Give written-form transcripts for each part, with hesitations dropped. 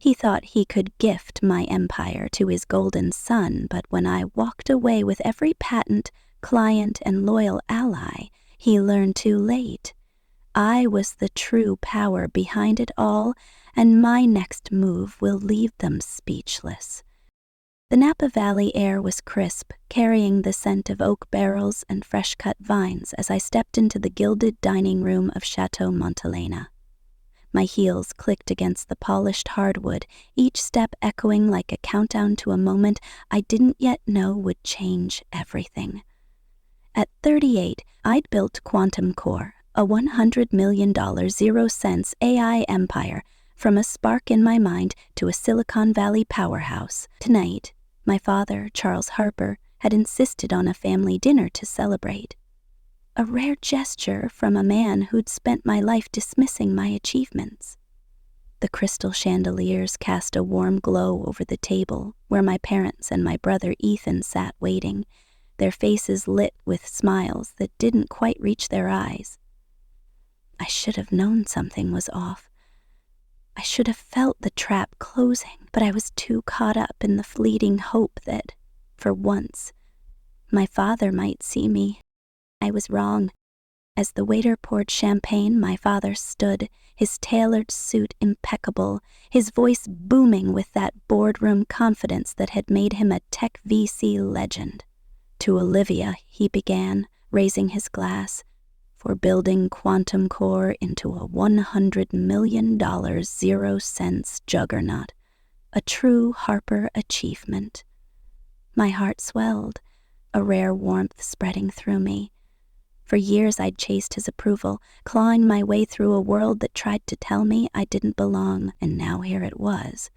He thought he could gift my empire to his golden son, but when I walked away with every patent, client, and loyal ally, he learned too late. I was the true power behind it all, and my next move will leave them speechless. The Napa Valley air was crisp, carrying the scent of oak barrels and fresh-cut vines as I stepped into the gilded dining room of Chateau Montelena. My heels clicked against the polished hardwood, each step echoing like a countdown to a moment I didn't yet know would change everything. At 38, I'd built Quantum Core, a $100 million zero-cents AI empire, from a spark in my mind to a Silicon Valley powerhouse. Tonight, my father, Charles Harper, had insisted on a family dinner to celebrate. A rare gesture from a man who'd spent my life dismissing my achievements. The crystal chandeliers cast a warm glow over the table where my parents and my brother Ethan sat waiting, their faces lit with smiles that didn't quite reach their eyes. I should have known something was off. I should have felt the trap closing, but I was too caught up in the fleeting hope that, for once, my father might see me. I was wrong. As the waiter poured champagne, my father stood, his tailored suit impeccable, his voice booming with that boardroom confidence that had made him a tech VC legend. To Olivia, he began, raising his glass, for building Quantum Core into a $100 million zero-cents juggernaut, a true Harper achievement. My heart swelled, a rare warmth spreading through me. For years I'd chased his approval, clawing my way through a world that tried to tell me I didn't belong, and now here it was,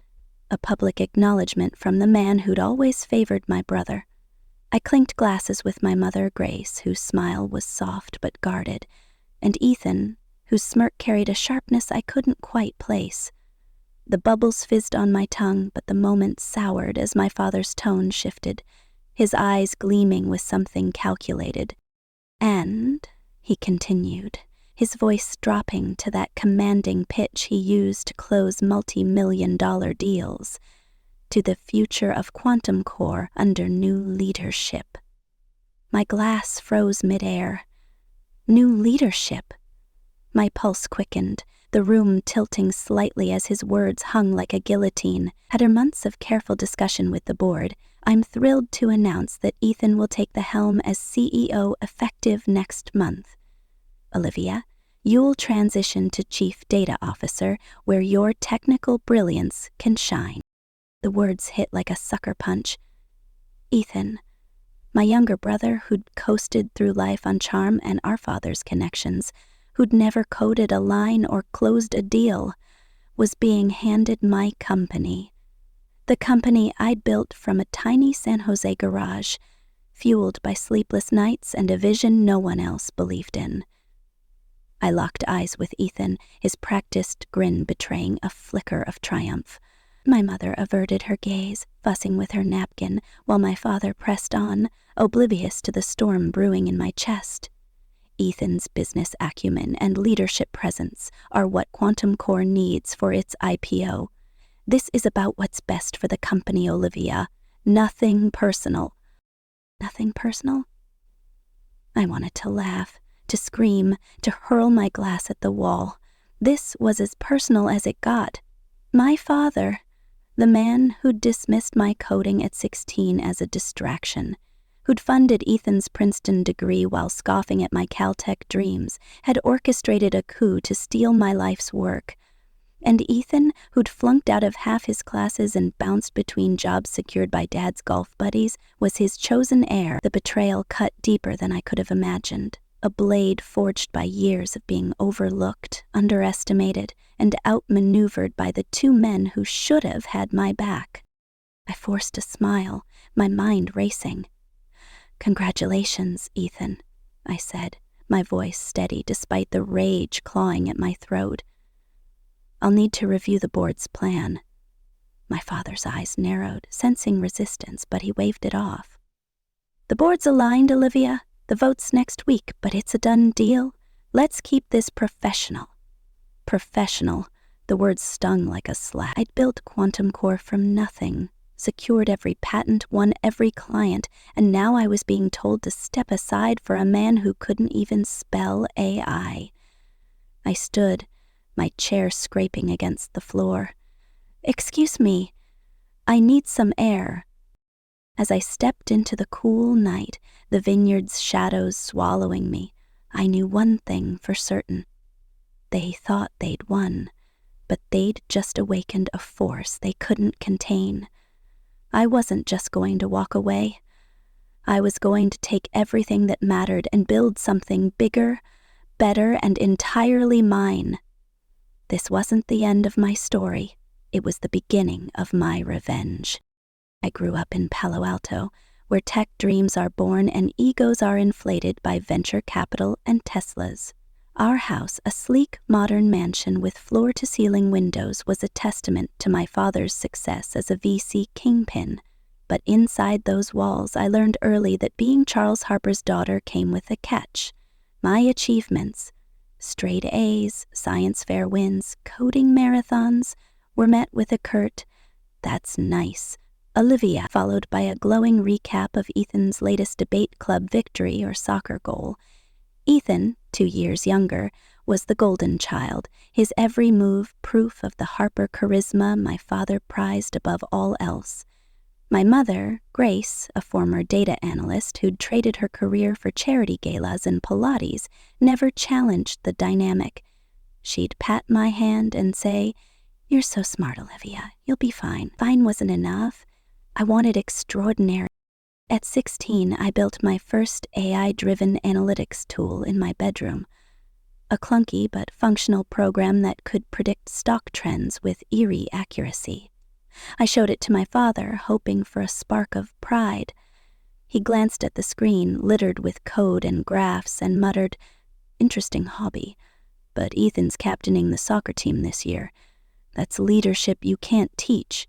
a public acknowledgement from the man who'd always favored my brother. I clinked glasses with my mother, Grace, whose smile was soft but guarded, and Ethan, whose smirk carried a sharpness I couldn't quite place. The bubbles fizzed on my tongue, but the moment soured as my father's tone shifted, his eyes gleaming with something calculated. And, he continued, his voice dropping to that commanding pitch he used to close multi-million-dollar deals, to the future of Quantum Core under new leadership. My glass froze midair. New leadership. My pulse quickened, the room tilting slightly as his words hung like a guillotine. After months of careful discussion with the board, I'm thrilled to announce that Ethan will take the helm as CEO effective next month. Olivia, you'll transition to Chief Data Officer, where your technical brilliance can shine. The words hit like a sucker punch. Ethan, my younger brother who'd coasted through life on charm and our father's connections, who'd never coded a line or closed a deal, was being handed my company. The company I'd built from a tiny San Jose garage, fueled by sleepless nights and a vision no one else believed in. I locked eyes with Ethan, his practiced grin betraying a flicker of triumph. My mother averted her gaze, fussing with her napkin, while my father pressed on, oblivious to the storm brewing in my chest. Ethan's business acumen and leadership presence are what Quantum Core needs for its IPO. This is about what's best for the company, Olivia. Nothing personal. Nothing personal? I wanted to laugh, to scream, to hurl my glass at the wall. This was as personal as it got. My father, the man who'd dismissed my coding at 16 as a distraction, who'd funded Ethan's Princeton degree while scoffing at my Caltech dreams, had orchestrated a coup to steal my life's work. And Ethan, who'd flunked out of half his classes and bounced between jobs secured by Dad's golf buddies, was his chosen heir. The betrayal cut deeper than I could have imagined, a blade forged by years of being overlooked, underestimated, and outmaneuvered by the two men who should have had my back. I forced a smile, my mind racing. "Congratulations, Ethan," I said, my voice steady despite the rage clawing at my throat. "I'll need to review the board's plan." My father's eyes narrowed, sensing resistance, but he waved it off. "The board's aligned, Olivia. The vote's next week, but it's a done deal. Let's keep this professional." Professional, The words stung like a slap. I'd built Quantum Core from nothing, secured every patent, won every client, and now I was being told to step aside for a man who couldn't even spell AI. I stood, my chair scraping against the floor. "Excuse me, I need some air." As I stepped into the cool night, the vineyard's shadows swallowing me, I knew one thing for certain. They thought they'd won, but they'd just awakened a force they couldn't contain. I wasn't just going to walk away. I was going to take everything that mattered and build something bigger, better, and entirely mine. This wasn't the end of my story. It was the beginning of my revenge. I grew up in Palo Alto, where tech dreams are born and egos are inflated by venture capital and Teslas. Our house, a sleek, modern mansion with floor-to-ceiling windows, was a testament to my father's success as a VC kingpin. But inside those walls, I learned early that being Charles Harper's daughter came with a catch. My achievements, straight A's, science fair wins, coding marathons, were met with a curt, "That's nice, Olivia," followed by a glowing recap of Ethan's latest debate club victory or soccer goal. Ethan, 2 years younger, was the golden child, his every move proof of the Harper charisma my father prized above all else. My mother, Grace, a former data analyst who'd traded her career for charity galas and Pilates, never challenged the dynamic. She'd pat my hand and say, "You're so smart, Olivia. You'll be fine." Fine wasn't enough. I wanted extraordinary. At 16, I built my first AI-driven analytics tool in my bedroom, a clunky but functional program that could predict stock trends with eerie accuracy. I showed it to my father, hoping for a spark of pride. He glanced at the screen, littered with code and graphs, and muttered, "Interesting hobby, but Ethan's captaining the soccer team this year. That's leadership you can't teach."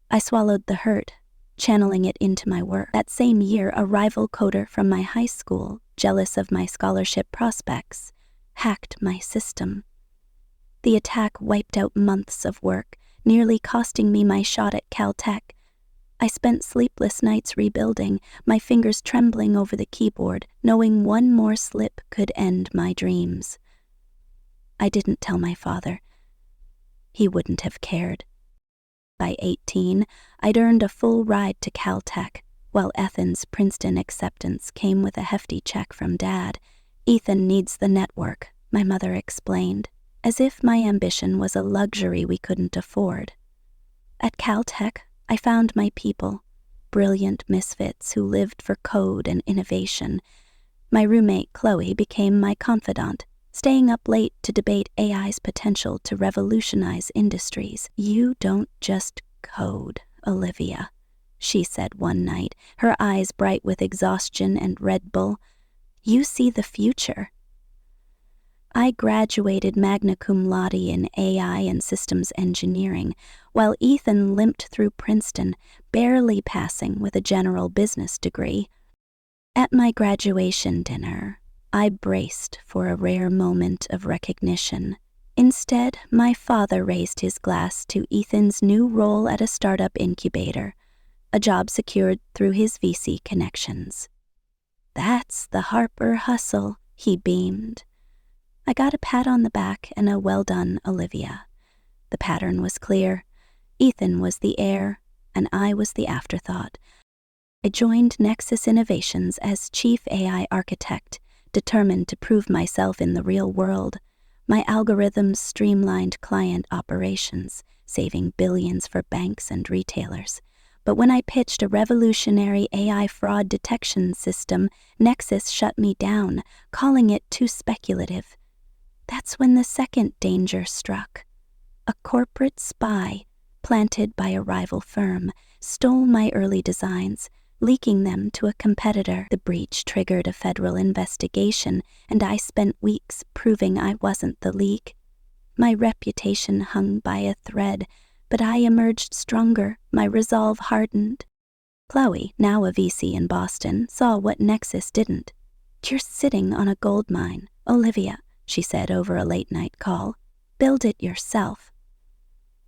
I swallowed the hurt, channeling it into my work. That same year, a rival coder from my high school, jealous of my scholarship prospects, hacked my system. The attack wiped out months of work, nearly costing me my shot at Caltech. I spent sleepless nights rebuilding, my fingers trembling over the keyboard, knowing one more slip could end my dreams. I didn't tell my father. He wouldn't have cared. By 18, I'd earned a full ride to Caltech, while Ethan's Princeton acceptance came with a hefty check from Dad. "Ethan needs the network," my mother explained, as if my ambition was a luxury we couldn't afford. At Caltech, I found my people, brilliant misfits who lived for code and innovation. My roommate, Chloe, became my confidant, staying up late to debate AI's potential to revolutionize industries. "You don't just code, Olivia," she said one night, her eyes bright with exhaustion and Red Bull. "You see the future." I graduated magna cum laude in AI and systems engineering, while Ethan limped through Princeton, barely passing with a general business degree. At my graduation dinner, I braced for a rare moment of recognition. Instead, my father raised his glass to Ethan's new role at a startup incubator, a job secured through his VC connections. "That's the Harper hustle," he beamed. I got a pat on the back and a "well done, Olivia." The pattern was clear. Ethan was the heir, and I was the afterthought. I joined Nexus Innovations as chief AI architect, determined to prove myself in the real world. My algorithms streamlined client operations, saving billions for banks and retailers. But when I pitched a revolutionary AI fraud detection system, Nexus shut me down, calling it too speculative. That's when the second danger struck. A corporate spy, planted by a rival firm, stole my early designs, leaking them to a competitor. The breach triggered a federal investigation, and I spent weeks proving I wasn't the leak. My reputation hung by a thread, but I emerged stronger, my resolve hardened. Chloe, now a VC in Boston, saw what Nexus didn't. "You're sitting on a gold mine, Olivia," she said over a late-night call. Build it yourself.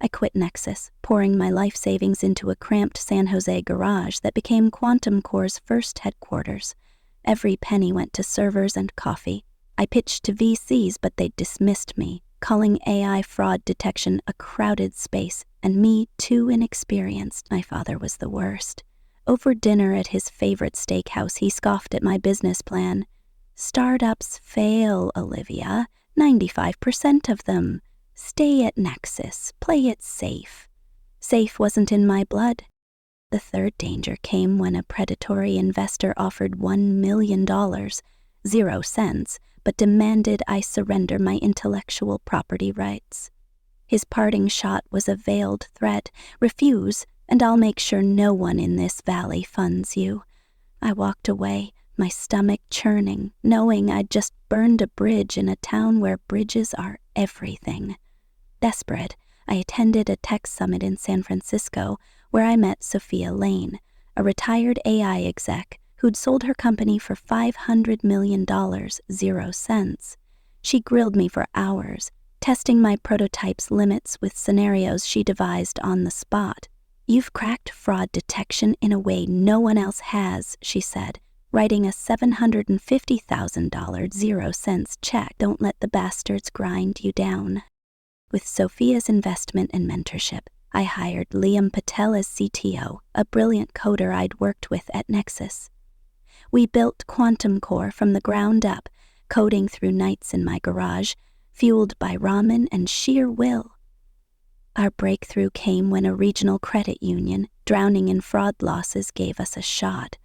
I quit Nexus, pouring my life savings into a cramped San Jose garage that became Quantum Core's first headquarters. Every penny went to servers and coffee. I pitched to VCs, but they dismissed me, calling AI fraud detection a crowded space, and me too inexperienced. My father was the worst. Over dinner at his favorite steakhouse, he scoffed at my business plan. Startups fail, Olivia. 95% of them. Stay at Nexus. Play it safe. Safe wasn't in my blood. The third danger came when a predatory investor offered $1 million, 0 cents, but demanded I surrender my intellectual property rights. His parting shot was a veiled threat: refuse, and I'll make sure no one in this valley funds you. I walked away, my stomach churning, knowing I'd just burned a bridge in a town where bridges are everything. Desperate, I attended a tech summit in San Francisco where I met Sophia Lane, a retired AI exec who'd sold her company for $500 million, 0 cents. She grilled me for hours, testing my prototype's limits with scenarios she devised on the spot. "You've cracked fraud detection in a way no one else has," she said, writing a $750,000, 0 cents check. "Don't let the bastards grind you down." With Sophia's investment and mentorship, I hired Liam Patel as CTO, a brilliant coder I'd worked with at Nexus. We built Quantum Core from the ground up, coding through nights in my garage, fueled by ramen and sheer will. Our breakthrough came when a regional credit union, drowning in fraud losses, gave us a shot.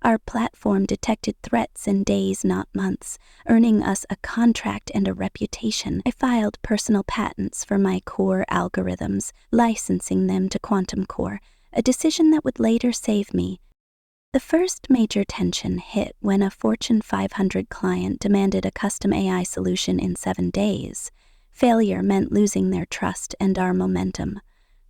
Our platform detected threats in days, not months, earning us a contract and a reputation. I filed personal patents for my core algorithms, licensing them to Quantum Core, a decision that would later save me. The first major tension hit when a Fortune 500 client demanded a custom AI solution in 7 days. Failure meant losing their trust and our momentum.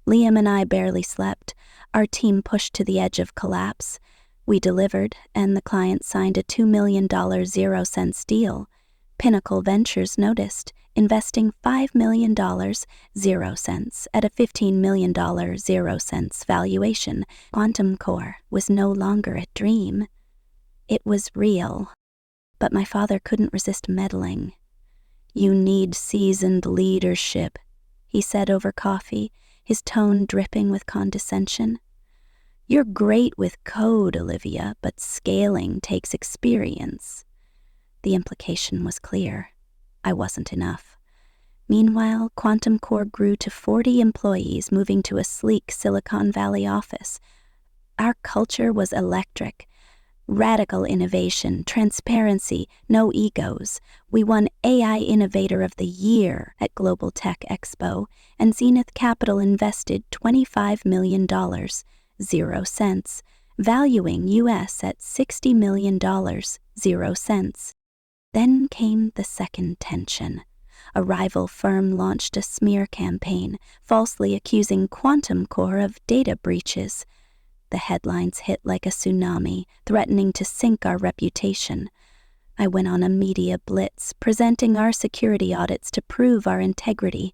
Liam and I barely slept. Our team pushed to the edge of collapse. We delivered, and the client signed a $2 million, 0 cents deal. Pinnacle Ventures noticed, investing $5 million, 0 cents, at a $15 million, 0 cents valuation. Quantum Core was no longer a dream. It was real. But my father couldn't resist meddling. "You need seasoned leadership," he said over coffee, his tone dripping with condescension. "You're great with code, Olivia, but scaling takes experience." The implication was clear. I wasn't enough. Meanwhile, Quantum Core grew to 40 employees, moving to a sleek Silicon Valley office. Our culture was electric. Radical innovation, transparency, no egos. We won AI Innovator of the Year at Global Tech Expo, and Zenith Capital invested $25 million, 0 cents, valuing US at $60 million, 0 cents. Then came the second tension. A rival firm launched a smear campaign, falsely accusing Quantum Core of data breaches. The headlines hit like a tsunami, threatening to sink our reputation. I went on a media blitz, presenting our security audits to prove our integrity.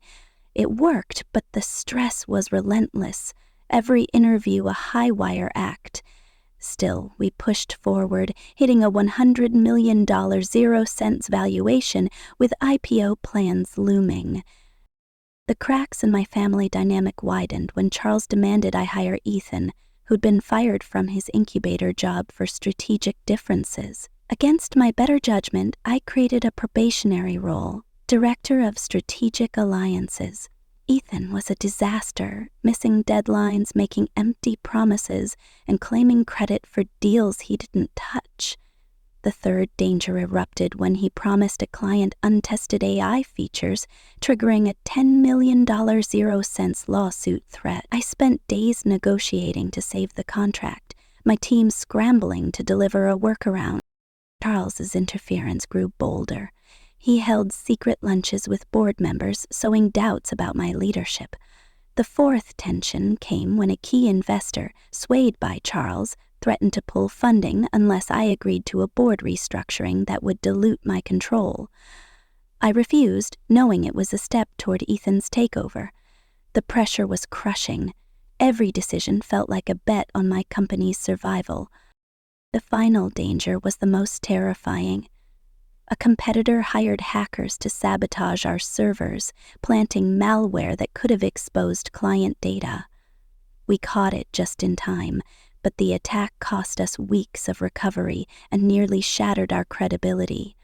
It worked, but the stress was relentless. Every interview a high-wire act. Still, we pushed forward, hitting a $100 million, 0 cents valuation, with IPO plans looming. The cracks in my family dynamic widened when Charles demanded I hire Ethan, who'd been fired from his incubator job for strategic differences. Against my better judgment, I created a probationary role, Director of Strategic Alliances. Ethan was a disaster, missing deadlines, making empty promises, and claiming credit for deals he didn't touch. The third danger erupted when he promised a client untested AI features, triggering a $10 million, 0 cents lawsuit threat. I spent days negotiating to save the contract, my team scrambling to deliver a workaround. Charles's interference grew bolder. He held secret lunches with board members, sowing doubts about my leadership. The fourth tension came when a key investor, swayed by Charles, threatened to pull funding unless I agreed to a board restructuring that would dilute my control. I refused, knowing it was a step toward Ethan's takeover. The pressure was crushing. Every decision felt like a bet on my company's survival. The final danger was the most terrifying. A competitor hired hackers to sabotage our servers, planting malware that could have exposed client data. We caught it just in time, but the attack cost us weeks of recovery and nearly shattered our credibility.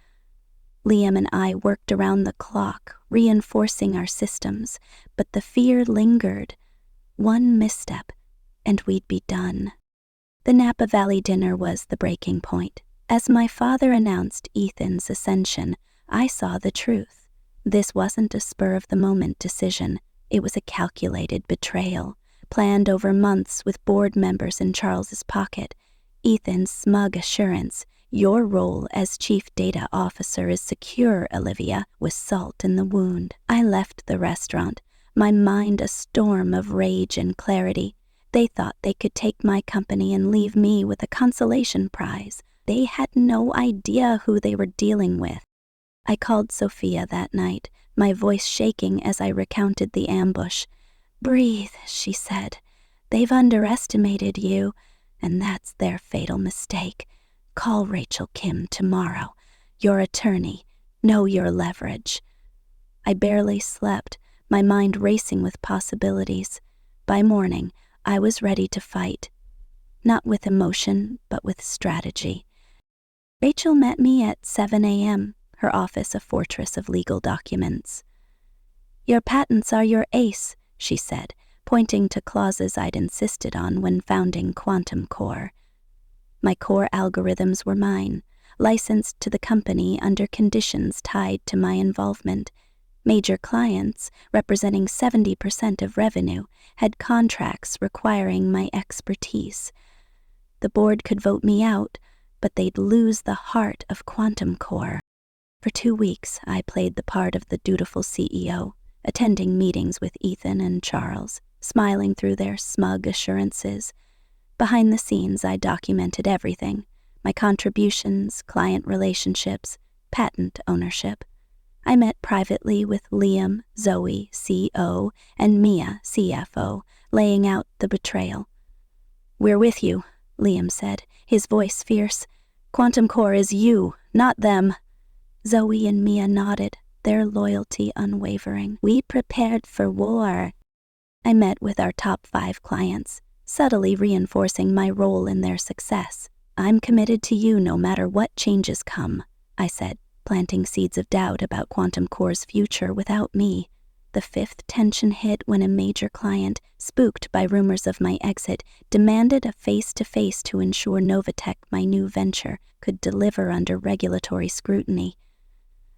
Liam and I worked around the clock, reinforcing our systems, but the fear lingered. One misstep, and we'd be done. The Napa Valley dinner was the breaking point. As my father announced Ethan's ascension, I saw the truth. This wasn't a spur-of-the-moment decision. It was a calculated betrayal, planned over months with board members in Charles's pocket. Ethan's smug assurance, "Your role as chief data officer is secure, Olivia," was salt in the wound. I left the restaurant, my mind a storm of rage and clarity. They thought they could take my company and leave me with a consolation prize. They had no idea who they were dealing with. I called Sophia that night, my voice shaking as I recounted the ambush. "Breathe," she said. "They've underestimated you, and that's their fatal mistake. Call Rachel Kim tomorrow. Your attorney. Know your leverage." I barely slept, my mind racing with possibilities. By morning, I was ready to fight. Not with emotion, but with strategy. Rachel met me at 7 a.m., her office a fortress of legal documents. "Your patents are your ace," she said, pointing to clauses I'd insisted on when founding Quantum Core. My core algorithms were mine, licensed to the company under conditions tied to my involvement. Major clients, representing 70% of revenue, had contracts requiring my expertise. The board could vote me out, but they'd lose the heart of Quantum Core. For 2 weeks, I played the part of the dutiful CEO, attending meetings with Ethan and Charles, smiling through their smug assurances. Behind the scenes, I documented everything: my contributions, client relationships, patent ownership. I met privately with Liam, Zoe, CO, and Mia, CFO, laying out the betrayal. "We're with you," Liam said, his voice fierce. "Quantum Core is you, not them." Zoe and Mia nodded, their loyalty unwavering. "We prepared for war." I met with our top 5 clients, subtly reinforcing my role in their success. "I'm committed to you no matter what changes come," I said, planting seeds of doubt about Quantum Core's future without me. The 5th tension hit when a major client, spooked by rumors of my exit, demanded a face-to-face to ensure Novatech, my new venture, could deliver under regulatory scrutiny.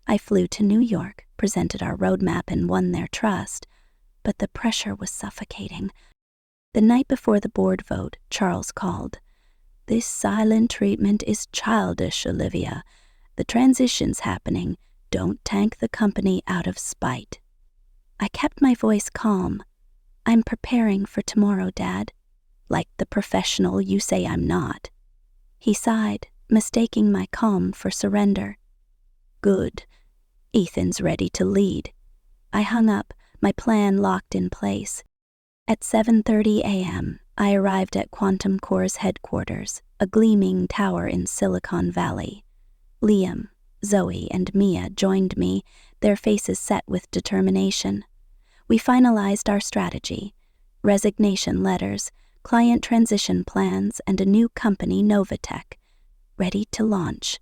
I flew to New York, presented our roadmap, and won their trust, but the pressure was suffocating. The night before the board vote, Charles called. "This silent treatment is childish, Olivia. The transition's happening. Don't tank the company out of spite." I kept my voice calm. "I'm preparing for tomorrow, Dad." "Like the professional you say I'm not." He sighed, mistaking my calm for surrender. "Good. Ethan's ready to lead." I hung up, my plan locked in place. At 7:30 a.m., I arrived at Quantum Core's headquarters, a gleaming tower in Silicon Valley. Liam, Zoe, and Mia joined me, their faces set with determination. We finalized our strategy: resignation letters, client transition plans, and a new company, Novatech, ready to launch.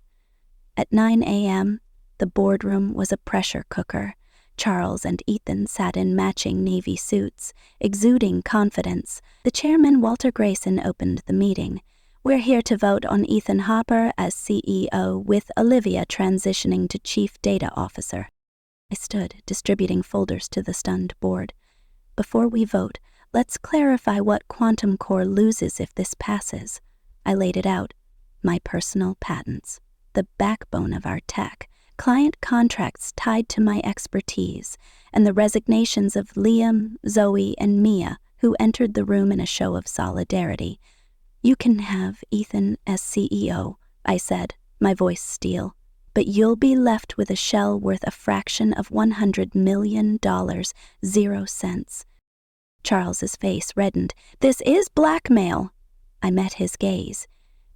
At 9 a.m., the boardroom was a pressure cooker. Charles and Ethan sat in matching navy suits, exuding confidence. The chairman, Walter Grayson, opened the meeting. "We're here to vote on Ethan Hopper as CEO, with Olivia transitioning to Chief Data Officer." I stood, distributing folders to the stunned board. "Before we vote, let's clarify what Quantum Core loses if this passes." I laid it out. My personal patents, the backbone of our tech, client contracts tied to my expertise, and the resignations of Liam, Zoe, and Mia, who entered the room in a show of solidarity. "You can have Ethan as CEO," I said, my voice steel. but you'll be left with a shell worth a fraction of $100 million, 0 cents. Charles's face reddened. This is blackmail. I met his gaze.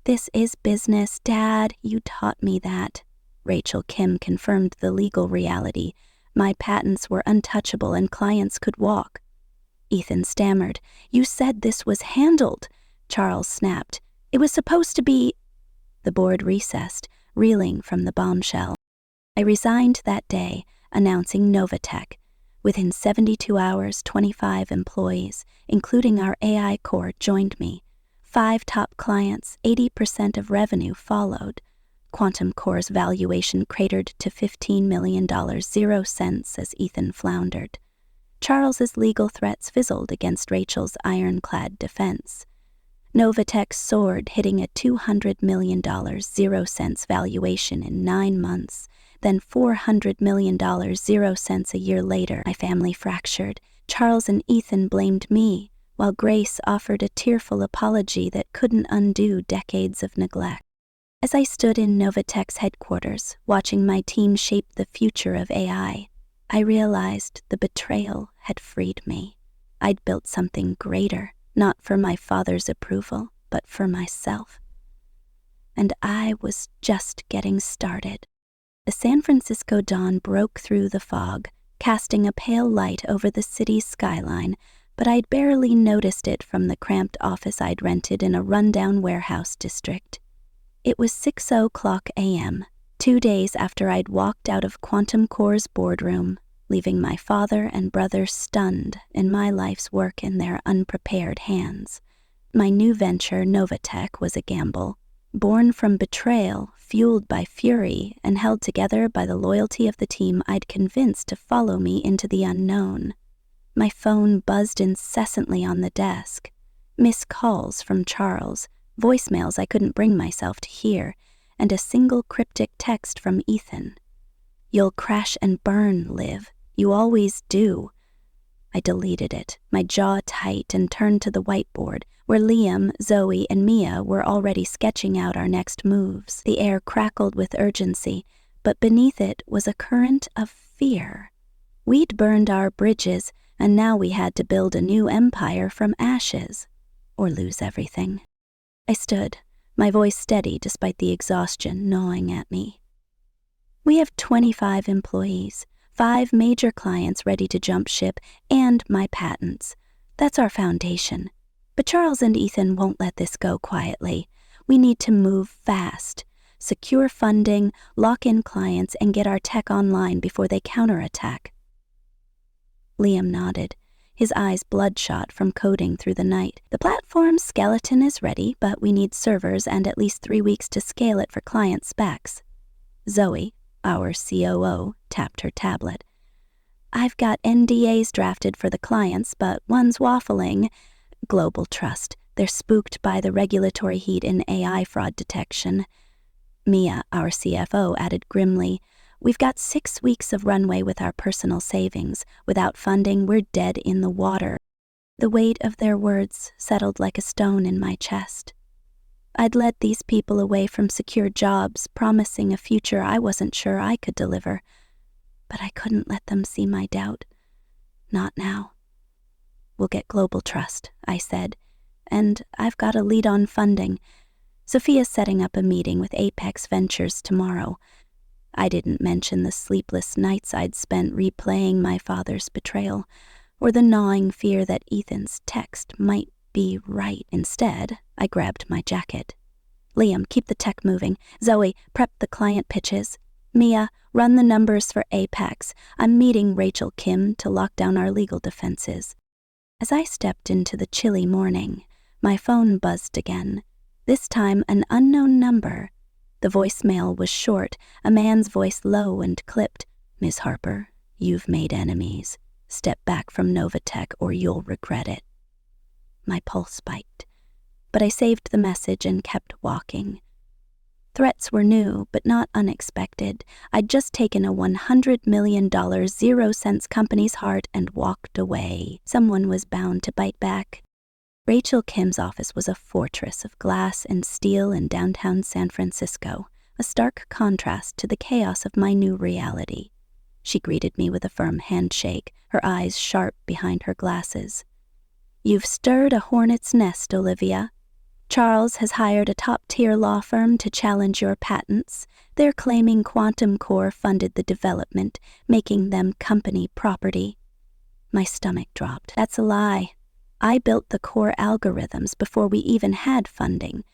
This is business, Dad. You taught me that. Rachel Kim confirmed the legal reality. My patents were untouchable and clients could walk. Ethan stammered. You said this was handled. Charles snapped. It was supposed to be. The board recessed, reeling from the bombshell. I resigned that day, announcing Novatech. Within 72 hours, 25 employees, including our AI core, joined me. 5 top clients, 80% of revenue followed. Quantum Core's valuation cratered to $15 million, 0 cents as Ethan floundered. Charles's legal threats fizzled against Rachel's ironclad defense. Novatech soared, hitting a $200 million, 0 cents valuation in 9 months. Then $400 million, 0 cents a year later. My family fractured. Charles and Ethan blamed me, while Grace offered a tearful apology that couldn't undo decades of neglect. As I stood in Novatech's headquarters, watching my team shape the future of AI, I realized the betrayal had freed me. I'd built something greater, not for my father's approval, but for myself. And I was just getting started. The San Francisco dawn broke through the fog, casting a pale light over the city's skyline, but I'd barely noticed it from the cramped office I'd rented in a rundown warehouse district. It was 6:00 a.m., 2 days after I'd walked out of Quantum Core's boardroom, leaving my father and brother stunned in my life's work in their unprepared hands. My new venture, Novatech, was a gamble, born from betrayal, fueled by fury, and held together by the loyalty of the team I'd convinced to follow me into the unknown. My phone buzzed incessantly on the desk. Missed calls from Charles, voicemails I couldn't bring myself to hear, and a single cryptic text from Ethan. You'll crash and burn, Liv. You always do. I deleted it, my jaw tight, and turned to the whiteboard, where Liam, Zoe, and Mia were already sketching out our next moves. The air crackled with urgency, but beneath it was a current of fear. We'd burned our bridges, and now we had to build a new empire from ashes, or lose everything. I stood, my voice steady despite the exhaustion gnawing at me. We have 25 employees, 5 major clients ready to jump ship, and my patents. That's our foundation. But Charles and Ethan won't let this go quietly. We need to move fast, secure funding, lock in clients, and get our tech online before they counterattack. Liam nodded, his eyes bloodshot from coding through the night. The platform's skeleton is ready, but we need servers and at least 3 weeks to scale it for client specs. Zoe, our COO, tapped her tablet. I've got NDAs drafted for the clients, but one's waffling. Global Trust. They're spooked by the regulatory heat in AI fraud detection. Mia, our CFO, added grimly, we've got 6 weeks of runway with our personal savings. Without funding, we're dead in the water. The weight of their words settled like a stone in my chest. I'd led these people away from secure jobs, promising a future I wasn't sure I could deliver. But I couldn't let them see my doubt. Not now. We'll get Global Trust, I said, and I've got a lead on funding. Sophia's setting up a meeting with Apex Ventures tomorrow. I didn't mention the sleepless nights I'd spent replaying my father's betrayal, or the gnawing fear that Ethan's text might be right. Instead, I grabbed my jacket. Liam, keep the tech moving. Zoe, prep the client pitches. Mia, run the numbers for Apex. I'm meeting Rachel Kim to lock down our legal defenses. As I stepped into the chilly morning, my phone buzzed again, this time an unknown number. The voicemail was short, a man's voice low and clipped. Ms. Harper, you've made enemies. Step back from Novatech or you'll regret it. My pulse spiked, but I saved the message and kept walking. Threats were new, but not unexpected. I'd just taken a $100 million 0 cents company's heart and walked away. Someone was bound to bite back. Rachel Kim's office was a fortress of glass and steel in downtown San Francisco, a stark contrast to the chaos of my new reality. She greeted me with a firm handshake, her eyes sharp behind her glasses. "You've stirred a hornet's nest, Olivia. Charles has hired a top-tier law firm to challenge your patents. They're claiming Quantum Core funded the development, making them company property." My stomach dropped. "That's a lie. I built the core algorithms before we even had funding."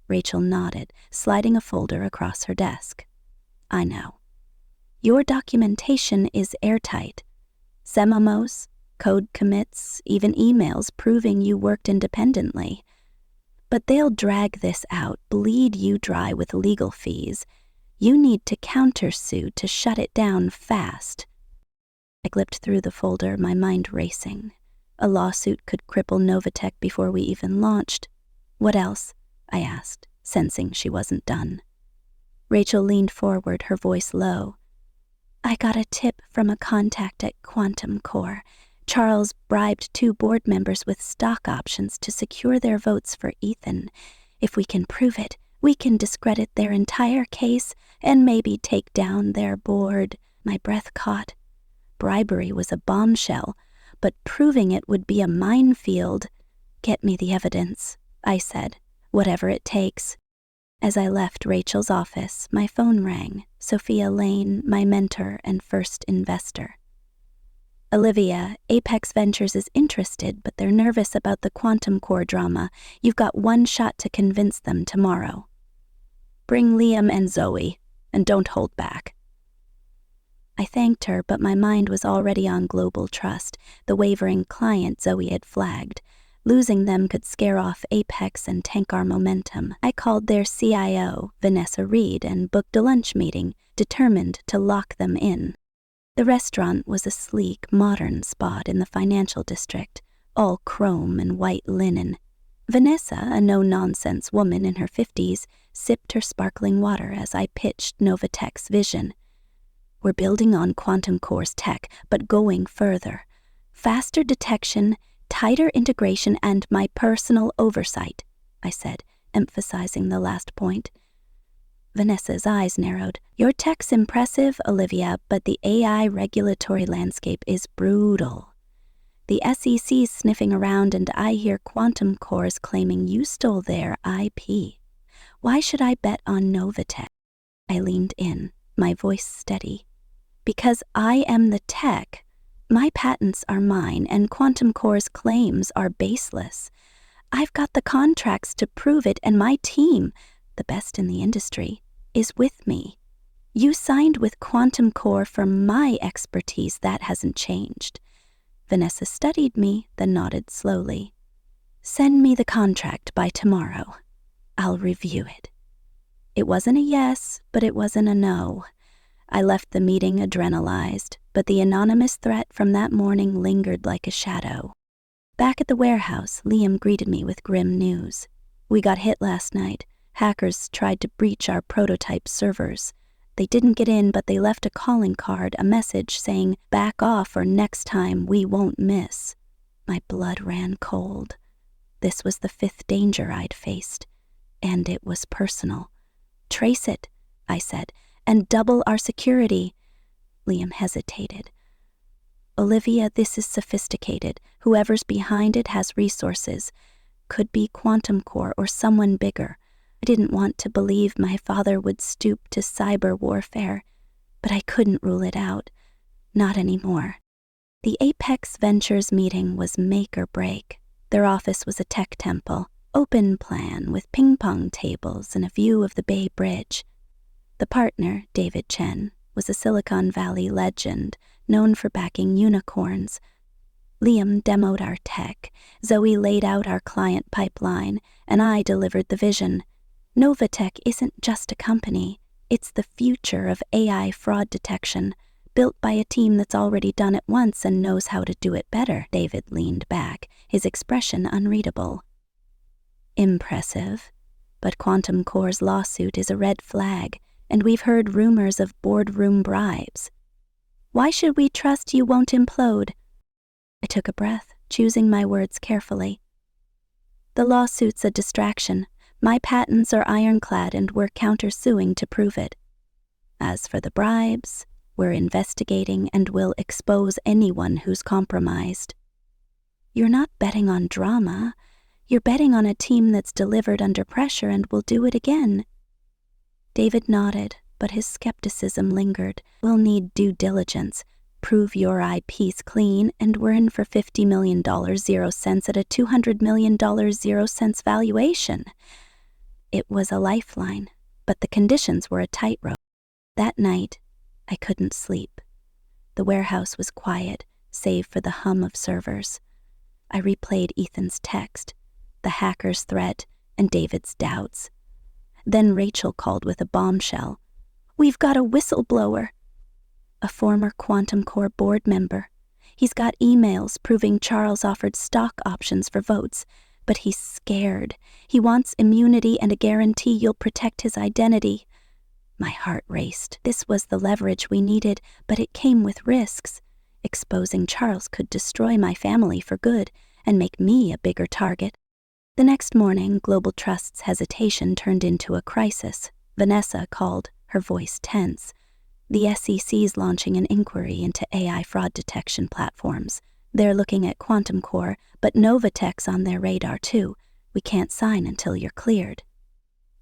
Rachel nodded, sliding a folder across her desk. "I know. Your documentation is airtight. SEMAMOs, code commits, even emails proving you worked independently. But they'll drag this out, bleed you dry with legal fees. You need to countersue to shut it down fast." I glipped through the folder, my mind racing. A lawsuit could cripple Novatech before we even launched. "What else?" I asked, sensing she wasn't done. Rachel leaned forward, her voice low. "I got a tip from a contact at Quantum Core. Charles bribed 2 board members with stock options to secure their votes for Ethan. If we can prove it, we can discredit their entire case and maybe take down their board." My breath caught. Bribery was a bombshell, but proving it would be a minefield. "Get me the evidence," I said, "whatever it takes." As I left Rachel's office, my phone rang. Sophia Lane, my mentor and first investor. "Olivia, Apex Ventures is interested, but they're nervous about the Quantum Core drama. You've got one shot to convince them tomorrow. Bring Liam and Zoe, and don't hold back." I thanked her, but my mind was already on Global Trust, the wavering client Zoe had flagged. Losing them could scare off Apex and tank our momentum. I called their CIO, Vanessa Reed, and booked a lunch meeting, determined to lock them in. The restaurant was a sleek, modern spot in the financial district, all chrome and white linen. Vanessa, a no-nonsense woman in her 50s, sipped her sparkling water as I pitched Novatech's vision. "We're building on Quantum Core's tech, but going further. Faster detection, tighter integration, and my personal oversight," I said, emphasizing the last point. Vanessa's eyes narrowed. "Your tech's impressive, Olivia, but the AI regulatory landscape is brutal. The SEC's sniffing around, and I hear Quantum Core's claiming you stole their IP. Why should I bet on Novatech?" I leaned in, my voice steady. "Because I am the tech. My patents are mine, and Quantum Core's claims are baseless. I've got the contracts to prove it, and my team, the best in the industry, is with me. You signed with Quantum Core for my expertise. That hasn't changed." Vanessa studied me, then nodded slowly. "Send me the contract by tomorrow. I'll review it." It wasn't a yes, but it wasn't a no. I left the meeting adrenalized, but the anonymous threat from that morning lingered like a shadow. Back at the warehouse, Liam greeted me with grim news. "We got hit last night. Hackers tried to breach our prototype servers. They didn't get in, but they left a calling card, a message saying, 'Back off or next time we won't miss.'" My blood ran cold. This was the 5th danger I'd faced, and it was personal. "Trace it," I said, "and double our security." Liam hesitated. "Olivia, this is sophisticated. Whoever's behind it has resources. Could be Quantum Core or someone bigger. I didn't want to believe my father would stoop to cyber warfare, but I couldn't rule it out. Not anymore." The Apex Ventures meeting was make or break. Their office was a tech temple, open plan with ping-pong tables and a view of the Bay Bridge. The partner, David Chen, was a Silicon Valley legend, known for backing unicorns. Liam demoed our tech, Zoe laid out our client pipeline, and I delivered the vision. Novatech isn't just a company, it's the future of AI fraud detection, built by a team that's already done it once and knows how to do it better. David leaned back, his expression unreadable. "Impressive, but Quantum Core's lawsuit is a red flag, and we've heard rumors of boardroom bribes. Why should we trust you won't implode?" I took a breath, choosing my words carefully. "The lawsuit's a distraction. My patents are ironclad and we're countersuing to prove it. As for the bribes, we're investigating and will expose anyone who's compromised. You're not betting on drama. You're betting on a team that's delivered under pressure and will do it again. David nodded, but his skepticism lingered. We'll need due diligence. Prove your IP's clean, and we're in for $50 million 0 cents at a $200 million 0 cents valuation. It was a lifeline, but the conditions were a tightrope. That night, I couldn't sleep. The warehouse was quiet, save for the hum of servers. I replayed Ethan's text, the hacker's threat, and David's doubts. Then Rachel called with a bombshell. "We've got a whistleblower." A former Quantum Core board member. He's got emails proving Charles offered stock options for votes, but he's scared. He wants immunity and a guarantee you'll protect his identity. My heart raced. This was the leverage we needed, but it came with risks. Exposing Charles could destroy my family for good and make me a bigger target. The next morning, Global Trust's hesitation turned into a crisis. Vanessa called, her voice tense. The SEC's launching an inquiry into AI fraud detection platforms. They're looking at Quantum Core, but Novatech's on their radar too. We can't sign until you're cleared.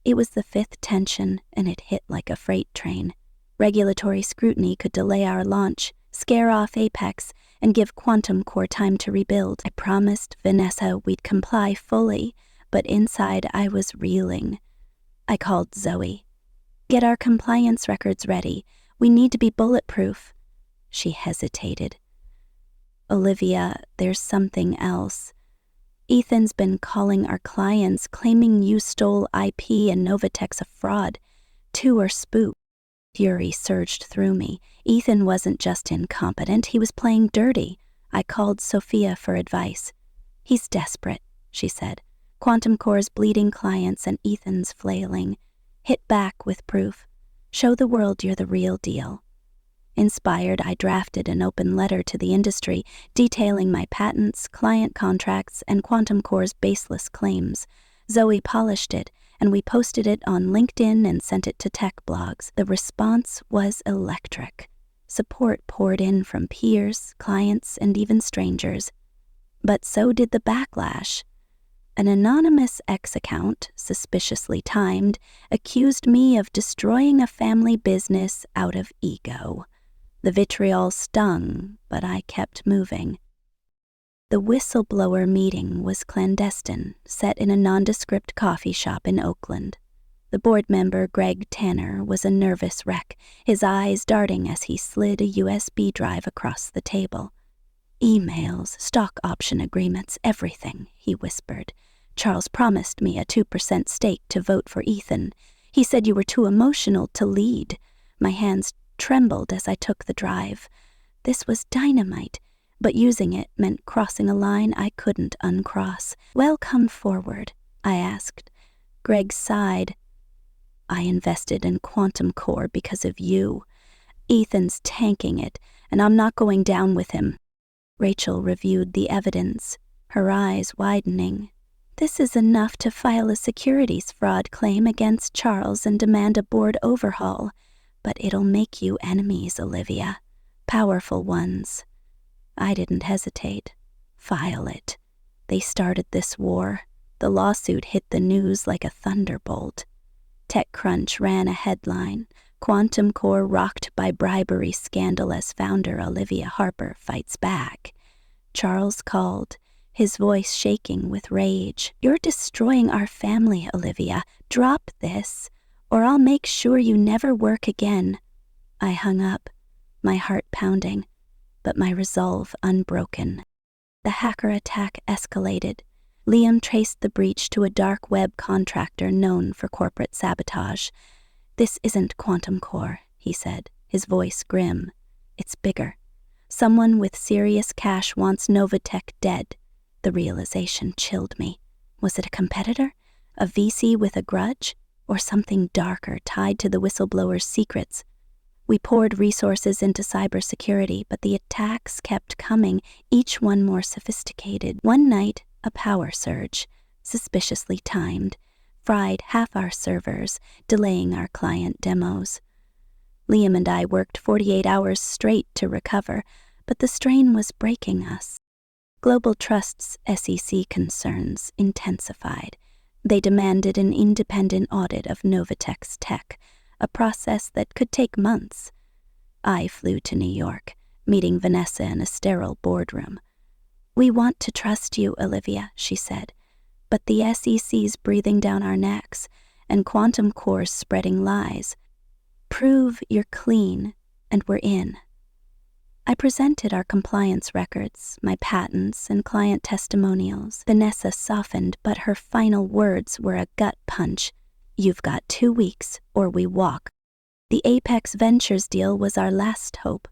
It was the fifth tension, and it hit like a freight train. Regulatory scrutiny could delay our launch, scare off Apex, and give Quantum Core time to rebuild. I promised Vanessa we'd comply fully, but inside I was reeling. I called Zoe. "Get our compliance records ready. We need to be bulletproof." She hesitated. "Olivia, there's something else. Ethan's been calling our clients, claiming you stole IP and Novatech's a fraud. Two are spooked." Fury surged through me. Ethan wasn't just incompetent, he was playing dirty. I called Sophia for advice. "He's desperate," she said. "Quantum Core's bleeding clients and Ethan's flailing. Hit back with proof. Show the world you're the real deal." Inspired, I drafted an open letter to the industry detailing my patents, client contracts, and Quantum Core's baseless claims. Zoe polished it, and we posted it on LinkedIn and sent it to tech blogs. The response was electric. Support poured in from peers, clients, and even strangers. But so did the backlash. An anonymous X account, suspiciously timed, accused me of destroying a family business out of ego. The vitriol stung, but I kept moving. The whistleblower meeting was clandestine, set in a nondescript coffee shop in Oakland. The board member, Greg Tanner, was a nervous wreck, his eyes darting as he slid a USB drive across the table. "Emails, stock option agreements, everything," he whispered. "Charles promised me a 2% stake to vote for Ethan. He said you were too emotional to lead." My hands trembled as I took the drive. This was dynamite, but using it meant crossing a line I couldn't uncross. "Well, come forward," I asked. Greg sighed. "I invested in Quantum Core because of you. Ethan's tanking it, and I'm not going down with him." Rachel reviewed the evidence, her eyes widening. "This is enough to file a securities fraud claim against Charles and demand a board overhaul. But it'll make you enemies, Olivia. Powerful ones." I didn't hesitate. File it. They started this war. The lawsuit hit the news like a thunderbolt. TechCrunch ran a headline: "Quantum Core rocked by bribery scandal as founder Olivia Harper fights back." Charles called, his voice shaking with rage. "You're destroying our family, Olivia. Drop this, or I'll make sure you never work again." I hung up, my heart pounding, but my resolve unbroken. The hacker attack escalated. Liam traced the breach to a dark web contractor known for corporate sabotage. "This isn't Quantum Core," he said, his voice grim. "It's bigger. Someone with serious cash wants Novatech dead." The realization chilled me. Was it a competitor? A VC with a grudge? Or something darker tied to the whistleblower's secrets? We poured resources into cybersecurity, but the attacks kept coming, each one more sophisticated. One night, a power surge, suspiciously timed, fried half our servers, delaying our client demos. Liam and I worked 48 hours straight to recover, but the strain was breaking us. Global Trust's SEC concerns intensified. They demanded an independent audit of Novatech's tech, a process that could take months. I flew to New York, meeting Vanessa in a sterile boardroom. "We want to trust you, Olivia," she said, "but the SEC's breathing down our necks, and Quantum Core's spreading lies. Prove you're clean, and we're in." I presented our compliance records, my patents, and client testimonials. Vanessa softened, but her final words were a gut punch. "You've got 2 weeks, or we walk." The Apex Ventures deal was our last hope.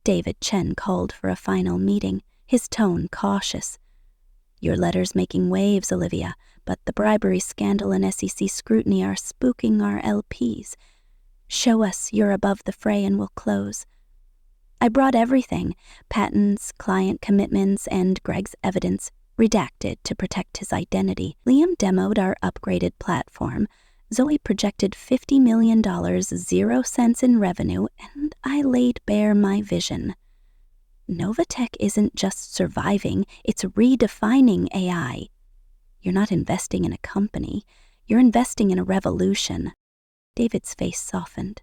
David Chen called for a final meeting, his tone cautious. "Your letter's making waves, Olivia, but the bribery scandal and SEC scrutiny are spooking our LPs. Show us you're above the fray and we'll close." I brought everything, patents, client commitments, and Greg's evidence, redacted to protect his identity. Liam demoed our upgraded platform. Zoe projected $50 million, 0 cents in revenue, and I laid bare my vision. Novatech isn't just surviving, it's redefining AI. You're not investing in a company, you're investing in a revolution. David's face softened.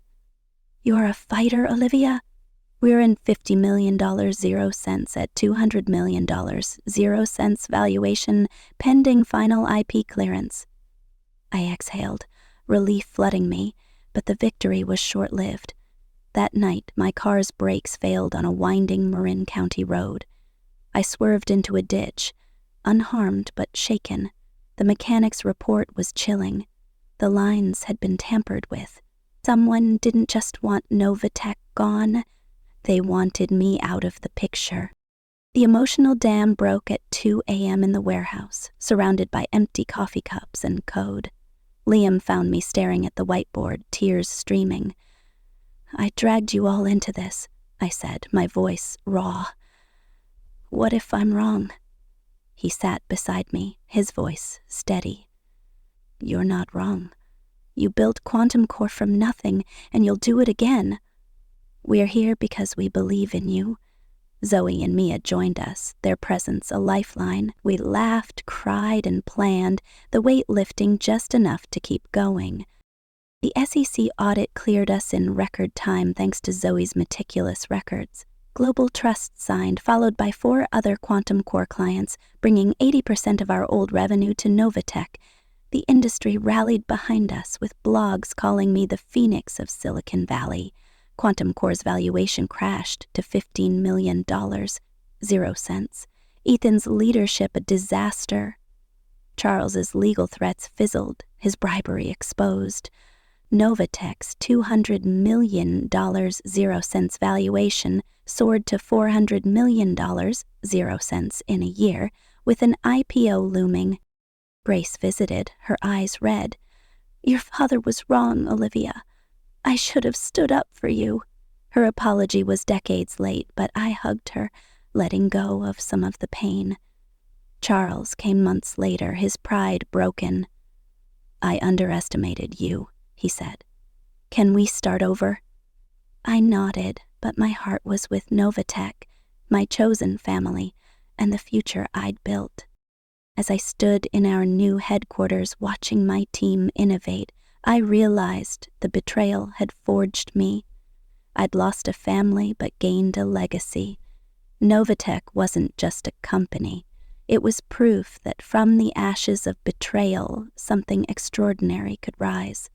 "You're a fighter, Olivia? We're in $50 million, 0 cents at $200 million, 0 cents valuation, pending final IP clearance." I exhaled, relief flooding me, but the victory was short-lived. That night, my car's brakes failed on a winding Marin County road. I swerved into a ditch, unharmed but shaken. The mechanic's report was chilling. The lines had been tampered with. Someone didn't just want Novatech gone. They wanted me out of the picture. The emotional dam broke at 2 a.m. in the warehouse, surrounded by empty coffee cups and code. Liam found me staring at the whiteboard, tears streaming. "I dragged you all into this," I said, my voice raw. "What if I'm wrong?" He sat beside me, his voice steady. "You're not wrong. You built Quantum Core from nothing, and you'll do it again. We're here because we believe in you." Zoe and Mia joined us, their presence a lifeline. We laughed, cried, and planned, the weight lifting just enough to keep going. The SEC audit cleared us in record time thanks to Zoe's meticulous records. Global Trust signed, followed by 4 other Quantum Core clients, bringing 80% of our old revenue to Novatech. The industry rallied behind us, with blogs calling me the phoenix of Silicon Valley. Quantum Core's valuation crashed to $15 million, 0 cents. Ethan's leadership a disaster. Charles's legal threats fizzled, his bribery exposed. Novatech's $200 million, 0 cents valuation soared to $400 million, 0 cents in a year, with an IPO looming. Grace visited, her eyes red. "Your father was wrong, Olivia. I should have stood up for you." Her apology was decades late, but I hugged her, letting go of some of the pain. Charles came months later, his pride broken. "I underestimated you," he said. "Can we start over?" I nodded, but my heart was with Novatech, my chosen family, and the future I'd built. As I stood in our new headquarters watching my team innovate, I realized the betrayal had forged me. I'd lost a family but gained a legacy. Novatech wasn't just a company. It was proof that from the ashes of betrayal, something extraordinary could rise.